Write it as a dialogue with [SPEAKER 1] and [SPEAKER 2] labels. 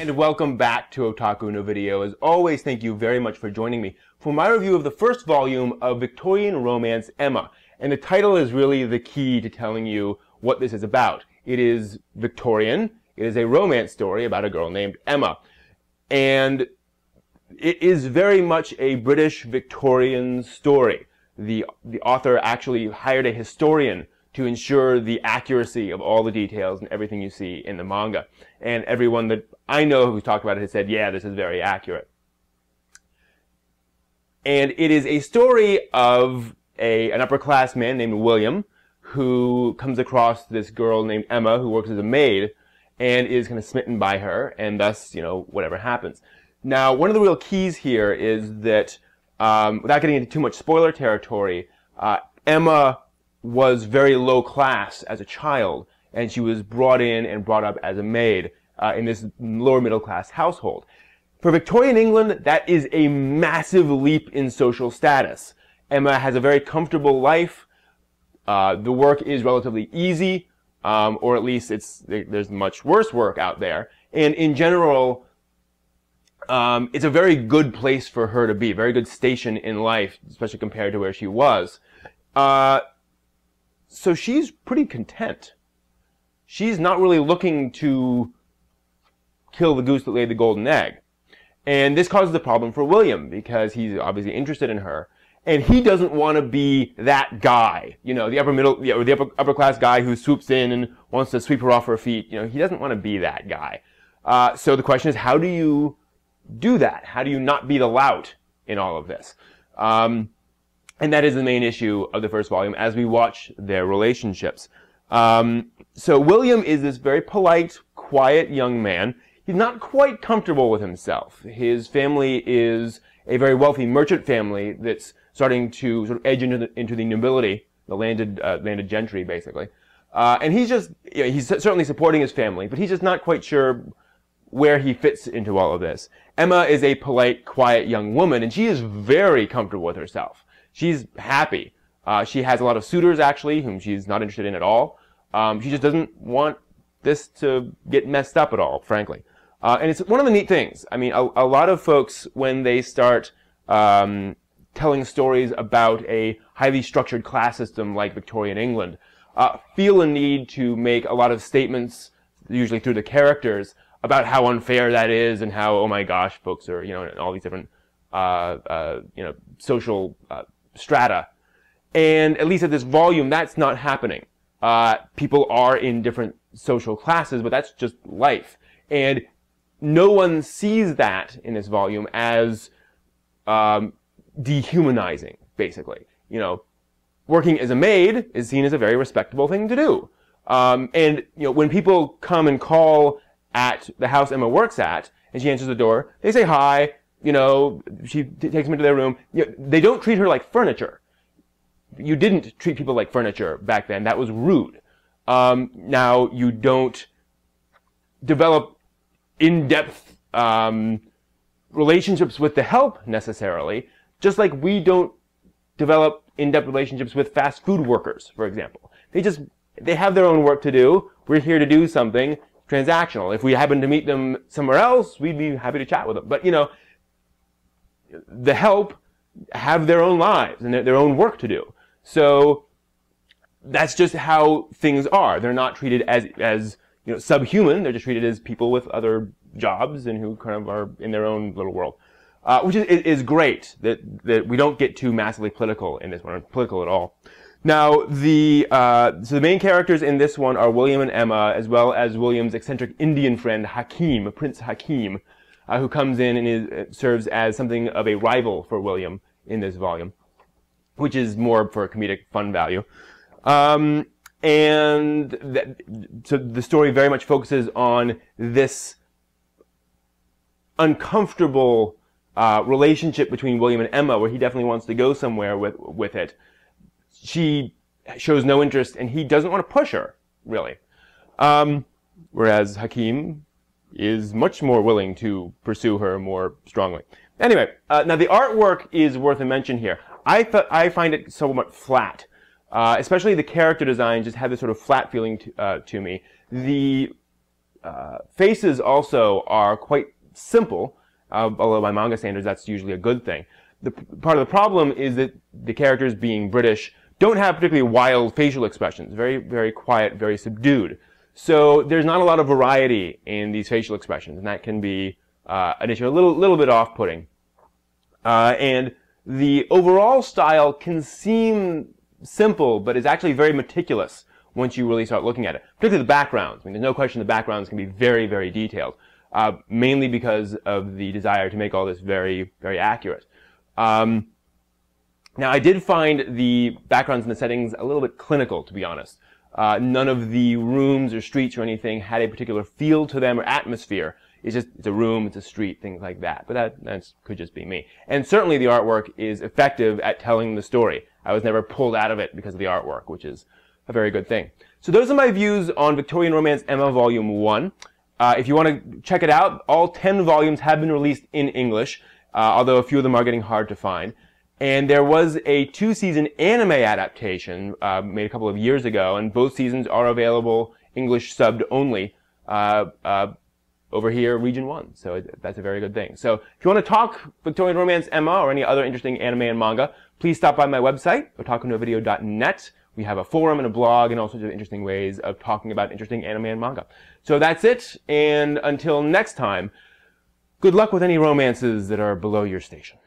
[SPEAKER 1] And welcome back to Otaku no Video. As always, thank you very much for joining me for my review of the first volume of Victorian Romance Emma. And the title is really the key to telling you what this is about. It is Victorian. It is a romance story about a girl named Emma. And it is very much a British Victorian story. The author actually hired a historian to ensure the accuracy of all the details and everything you see in the manga. And everyone that I know who's talked about it has said, yeah, this is very accurate. And it is a story of an upper-class man named William who comes across this girl named Emma who works as a maid and is kind of smitten by her, and thus, you know, whatever happens. Now, one of the real keys here is that, without getting into too much spoiler territory, Emma was very low class as a child, and she was brought in and brought up as a maid in this lower middle class household. For Victorian England, that is a massive leap in social status. Emma has a very comfortable life. The work is relatively easy, or at least there's much worse work out there. And in general, it's a very good place for her to be, very good station in life, especially compared to where she was. So she's pretty content. She's not really looking to kill the goose that laid the golden egg. And this causes a problem for William, because he's obviously interested in her. And he doesn't want to be that guy, you know, the upper class guy who swoops in and wants to sweep her off her feet. You know, he doesn't want to be that guy. So the question is, how do you do that? How do you not be the lout in all of this? And that is the main issue of the first volume as we watch their relationships. So William is this very polite, quiet young man. He's not quite comfortable with himself. His family is a very wealthy merchant family that's starting to sort of edge into the nobility, the landed gentry, basically. And he's just, you know, he's certainly supporting his family, but he's just not quite sure where he fits into all of this. Emma is a polite, quiet young woman, and she is very comfortable with herself. She's happy. She has a lot of suitors, actually, whom she's not interested in at all. She just doesn't want this to get messed up at all, frankly. And it's one of the neat things. I mean, a lot of folks, when they start telling stories about a highly structured class system like Victorian England, feel a need to make a lot of statements, usually through the characters, about how unfair that is and how, oh my gosh, folks are, you know, in all these different, you know, social strata. And at least at this volume, that's not happening. People are in different social classes, but that's just life. And no one sees that in this volume as dehumanizing, basically. You know, working as a maid is seen as a very respectable thing to do. And, you know, when people come and call at the house Emma works at, and she answers the door, they say hi, you know, she takes them into their room. You know, they don't treat her like furniture. You didn't treat people like furniture back then. That was rude. Now, you don't develop in-depth relationships with the help, necessarily, just like we don't develop in-depth relationships with fast food workers, for example. They have their own work to do. We're here to do something transactional. If we happen to meet them somewhere else, we'd be happy to chat with them. But, you know, the help have their own lives and their own work to do. So that's just how things are. They're not treated as you know, subhuman. They're just treated as people with other jobs and who kind of are in their own little world. Which is great that we don't get too massively political in this one, or political at all. Now, so the main characters in this one are William and Emma, as well as William's eccentric Indian friend, Hakim, Prince Hakim, who comes in and serves as something of a rival for William in this volume, which is more for comedic fun value. So the story very much focuses on this uncomfortable relationship between William and Emma, where he definitely wants to go somewhere with it. She shows no interest, and he doesn't want to push her, really. Whereas Hakim is much more willing to pursue her more strongly. Anyway, now the artwork is worth a mention here. I find it somewhat flat. Especially the character design just had this sort of flat feeling to me. The faces also are quite simple, although by manga standards that's usually a good thing. Part of the problem is that the characters, being British, don't have particularly wild facial expressions. Very, very quiet, very subdued. So there's not a lot of variety in these facial expressions, and that can be an issue, a little bit off-putting. And the overall style can seem simple, but is actually very meticulous once you really start looking at it. Particularly the backgrounds. I mean, there's no question the backgrounds can be very, very detailed, mainly because of the desire to make all this very, very accurate. Now, I did find the backgrounds and the settings a little bit clinical, to be honest. None of the rooms or streets or anything had a particular feel to them or atmosphere. It's a room, it's a street, things like that. But that could just be me. And certainly the artwork is effective at telling the story. I was never pulled out of it because of the artwork, which is a very good thing. So those are my views on Victorian Romance Emma Volume 1. If you want to check it out, all 10 volumes have been released in English, although a few of them are getting hard to find. And there was a 2-season anime adaptation made a couple of years ago, and both seasons are available English subbed only over here, Region 1. So that's a very good thing. So if you want to talk Victorian Romance Emma or any other interesting anime and manga, please stop by my website, otakunovideo.net. We have a forum and a blog and all sorts of interesting ways of talking about interesting anime and manga. So that's it, and until next time, good luck with any romances that are below your station.